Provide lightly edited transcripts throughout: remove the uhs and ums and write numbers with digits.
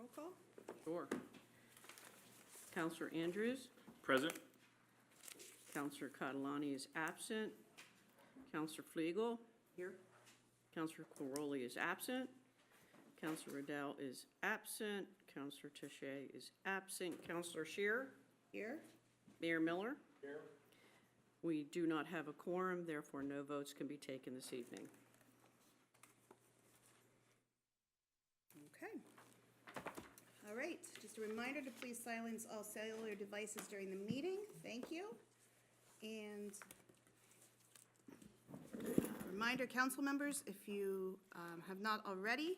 roll call? Sure. Counselor Andrews? Present. Counselor Catalani is absent. Counselor Fliegel? Here. Counselor Coroli is absent. Counselor Riddell is absent. Counselor Touche is absent. Counselor Shear? Here. Mayor Miller? Here. We do not have a quorum, therefore no votes can be taken this evening. Okay. All right, just a reminder to please silence all cellular devices during the meeting. Thank you. And reminder, council members, if you have not already,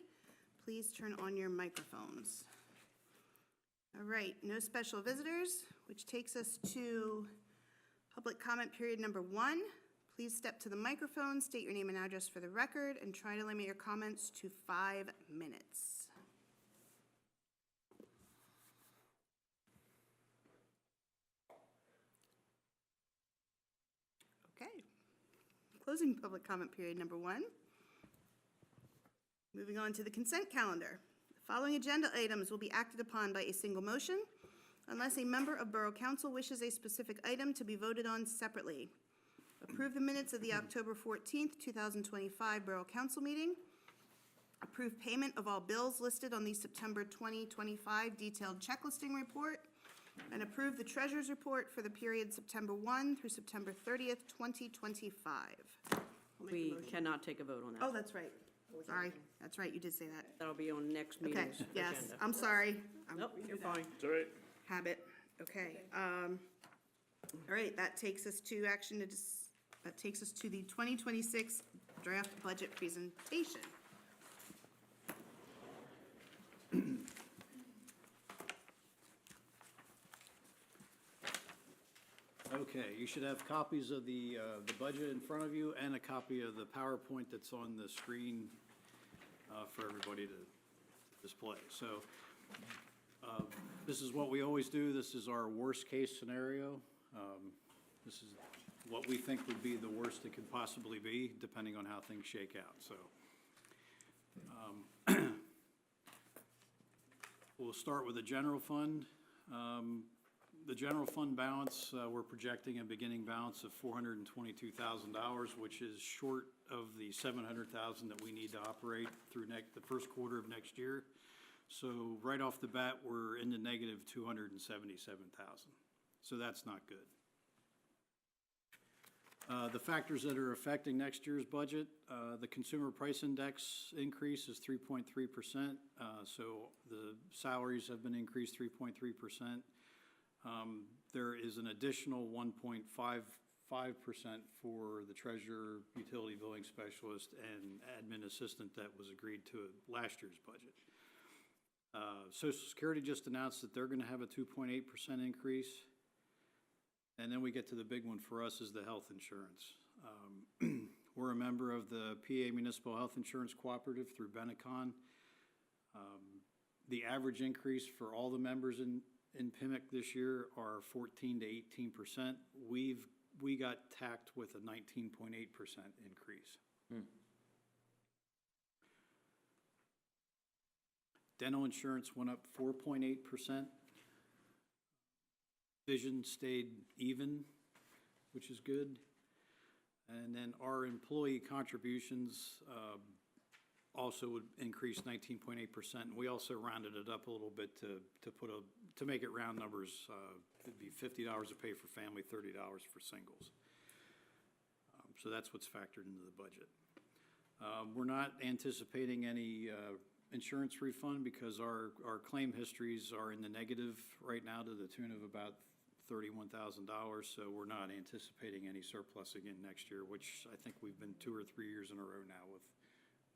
please turn on your microphones. All right, no special visitors, which takes us to public comment period number 1. Please step to the microphone, state your name and address for the record, and try to limit your comments to 5 minutes. Okay. Closing public comment period number 1. Moving on to the consent calendar. The following agenda items will be acted upon by a single motion unless a member of Borough Council wishes a specific item to be voted on separately. Approve the minutes of the October 14th, 2025 Borough Council meeting. Approve payment of all bills listed on the September 2025 detailed checklisting report. And approve the treasurer's report for the period September 1 through September 30th, 2025. I'll make a We motion. cannot take a vote on Oh, that. that's right. Sorry, that's right, you did say that. That'll be on next Okay, meeting's yes, agenda. I'm sorry. Nope, you're fine. It's all right. Habit, okay. All right, that takes us to action, that takes us to the 2026 draft budget presentation. Okay, you should have copies of the budget in front of you and a copy of the PowerPoint that's on the screen for everybody to display. So this is what we always do. This is our worst-case scenario. This is what we think would be the worst it could possibly be, depending on how things shake out. So we'll start with the general fund. The general fund balance, we're projecting a beginning balance of $422,000, which is short of the $700,000 that we need to operate through the first quarter of next year. So right off the bat, we're in the negative $277,000. So that's not good. The factors that are affecting next year's budget, the consumer price index increase is 3.3%. So the salaries have been increased 3.3%. There is an additional 1.55% for the treasurer, utility billing specialist, and admin assistant that was agreed to at last year's budget. Social Security just announced that they're going to have a 2.8% increase. And then we get to the big one for us is the health insurance. We're a member of the PA Municipal Health Insurance Cooperative through Benecon. The average increase for all the members in PIMIC this year are 14 to 18%. We got tacked with a 19.8% increase. Dental insurance went up 4.8%. Vision stayed even, which is good. And then our employee contributions also would increase 19.8%. We also rounded it up a little bit to make it round numbers. It'd be $50 to pay for family, $30 for singles. So that's what's factored into the budget. We're not anticipating any insurance refund because our claim histories are in the negative right now to the tune of about $31,000. So we're not anticipating any surplus again next year, which I think we've been 2 or 3 years in a row now with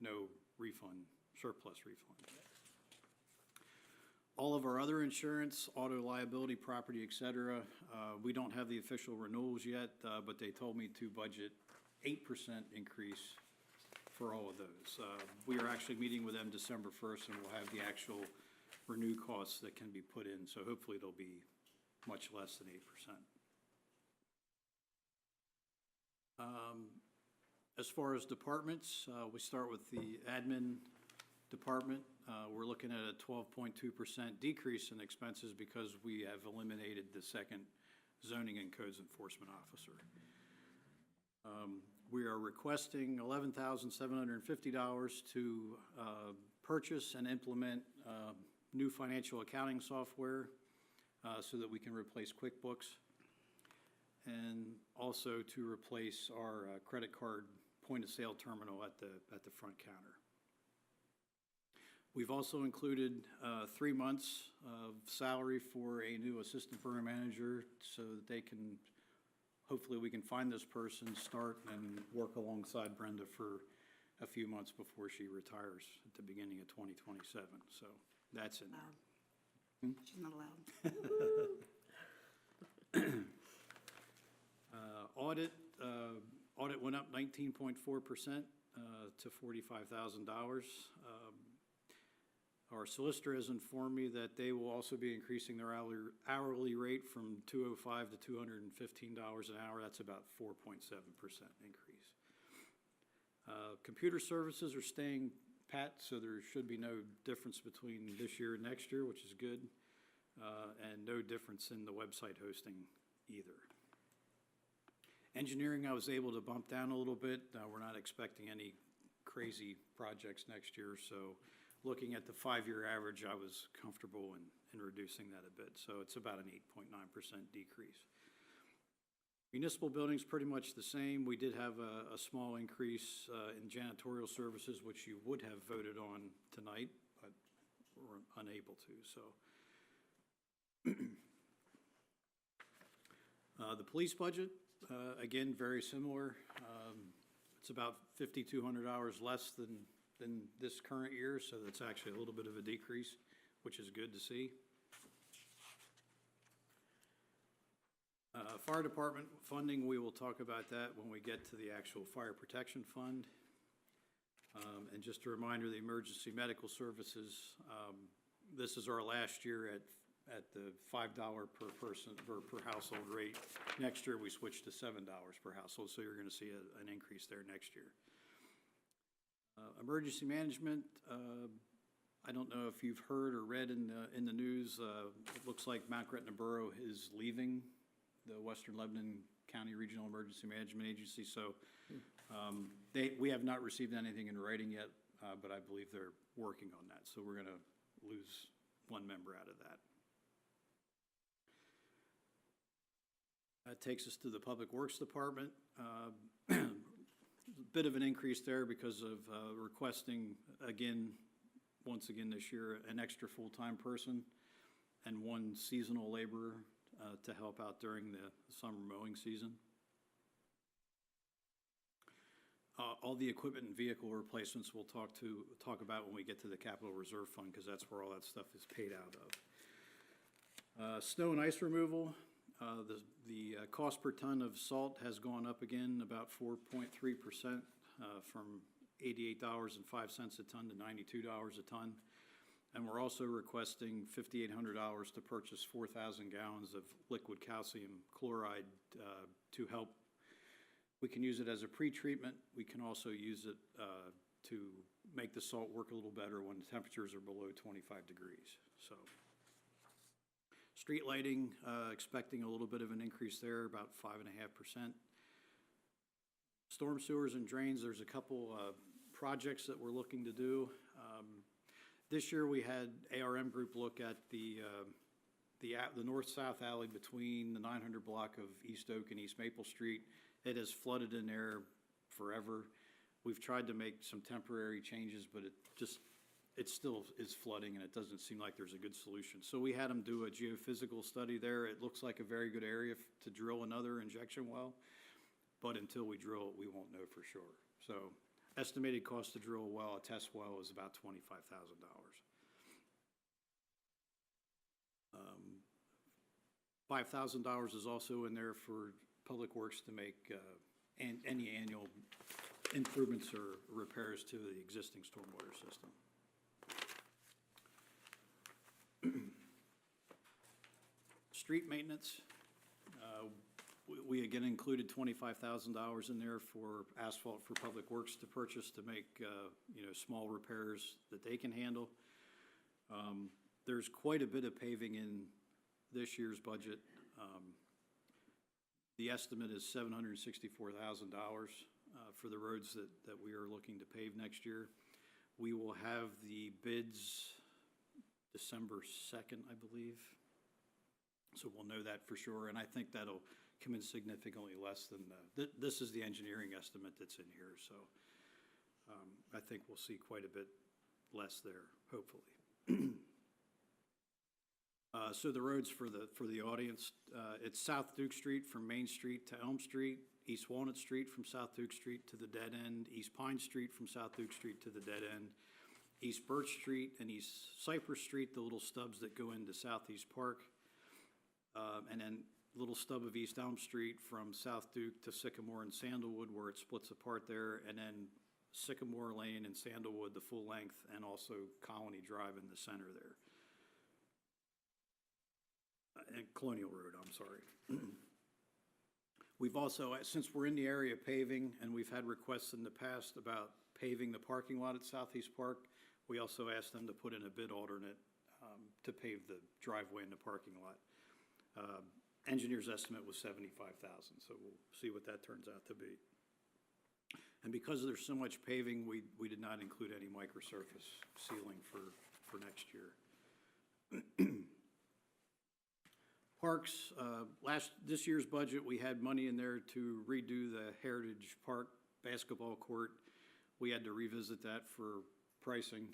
no refund, surplus refund. All of our other insurance, auto liability, property, et cetera, we don't have the official renewals yet, but they told me to budget 8% increase for all of those. We are actually meeting with them December 1st, and we'll have the actual renew costs that can be put in, so hopefully it'll be much less than 8%. As far as departments, we start with the admin Department, we're looking at a 12.2% decrease in expenses because we have eliminated the second zoning and codes enforcement officer. We are requesting $11,750 to purchase and implement new financial accounting software so that we can replace QuickBooks, and also to replace our credit card point-of-sale terminal at the front counter. We've also included 3 months of salary for a new assistant borough manager so that they can, hopefully we can find this person, start and work alongside Brenda for a few months before she retires at the beginning of 2027. So that's in there. She's not allowed. Audit went up 19.4% to $45,000. Our solicitor has informed me that they will also be increasing their hourly rate from $205 to $215 an hour. That's about 4.7% increase. Computer services are staying pat, so there should be no difference between this year and next year, which is good, and no difference in the website hosting either. Engineering, I was able to bump down a little bit. We're not expecting any crazy projects next year, so looking at the 5-year average, I was comfortable in reducing that a bit. So it's about an 8.9% decrease. Municipal buildings, pretty much the same. We did have a small increase in janitorial services, which you would have voted on tonight, but were unable to. So the police budget, again, very similar. It's about $5,200 less than this current year, so that's actually a little bit of a decrease, which is good to see. Fire department funding, we will talk about that when we get to the actual fire protection fund. And just a reminder, the emergency medical services, this is our last year at the $5 per person per household rate. Next year we switch to $7 per household, so you're going to see an increase there next year. Emergency management, I don't know if you've heard or read in the news, it looks like Mount Gretna Borough is leaving the Western Lebanon County Regional Emergency Management Agency, so we have not received anything in writing yet, but I believe they're working on that, so we're going to lose one member out of that. That takes us to the Public Works Department. A bit of an increase there because of requesting, once again this year, an extra full-time person and one seasonal laborer to help out during the summer mowing season. All the equipment and vehicle replacements we'll talk about when we get to the Capital Reserve Fund, because that's where all that stuff is paid out of. Snow and ice removal. The cost per ton of salt has gone up again about 4.3%, from $88.05 a ton to $92 a ton. And we're also requesting $5,800 to purchase 4,000 gallons of liquid calcium chloride to help. We can use it as a pre-treatment. We can also use it to make the salt work a little better when the temperatures are below 25 degrees. So, street lighting, expecting a little bit of an increase there, about 5.5%. Storm sewers and drains, there's a couple projects that we're looking to do. This year we had ARM Group look at the north-south alley between the 900 block of East Oak and East Maple Street. It has flooded in there forever. We've tried to make some temporary changes, but it still is flooding, and it doesn't seem like there's a good solution. So we had them do a geophysical study there. It looks like a very good area to drill another injection well, but until we drill it, we won't know for sure. So estimated cost to drill a well, a test well, is about $25,000. $5,000 is also in there for Public Works to make any annual improvements or repairs to the existing stormwater system. Street maintenance, We again included $25,000 in there for asphalt for Public Works to purchase to make, small repairs that they can handle. There's quite a bit of paving in this year's budget. The estimate is $764,000 for the roads that we are looking to pave next year. We will have the bids December 2nd, I believe. So we'll know that for sure, and I think that'll come in significantly less than, this is the engineering estimate that's in here, so I think we'll see quite a bit less there, hopefully. So the roads for the audience, it's South Duke Street from Main Street to Elm Street, East Walnut Street from South Duke Street to the dead end, East Pine Street from South Duke Street to the dead end, East Birch Street and East Cypress Street, the little stubs that go into Southeast Park, and then little stub of East Elm Street from South Duke to Sycamore and Sandalwood where it splits apart there, and then Sycamore Lane and Sandalwood, the full length, and also Colony Drive in the center there. And Colonial Road, I'm sorry. We've also, since we're in the area of paving, and we've had requests in the past about paving the parking lot at Southeast Park, we also asked them to put in a bid alternate to pave the driveway in the parking lot. Engineer's estimate was $75,000, so we'll see what that turns out to be. And because there's so much paving, we did not include any microsurface sealing for next year. Parks, this year's budget, we had money in there to redo the Heritage Park basketball court. We had to revisit that for pricing.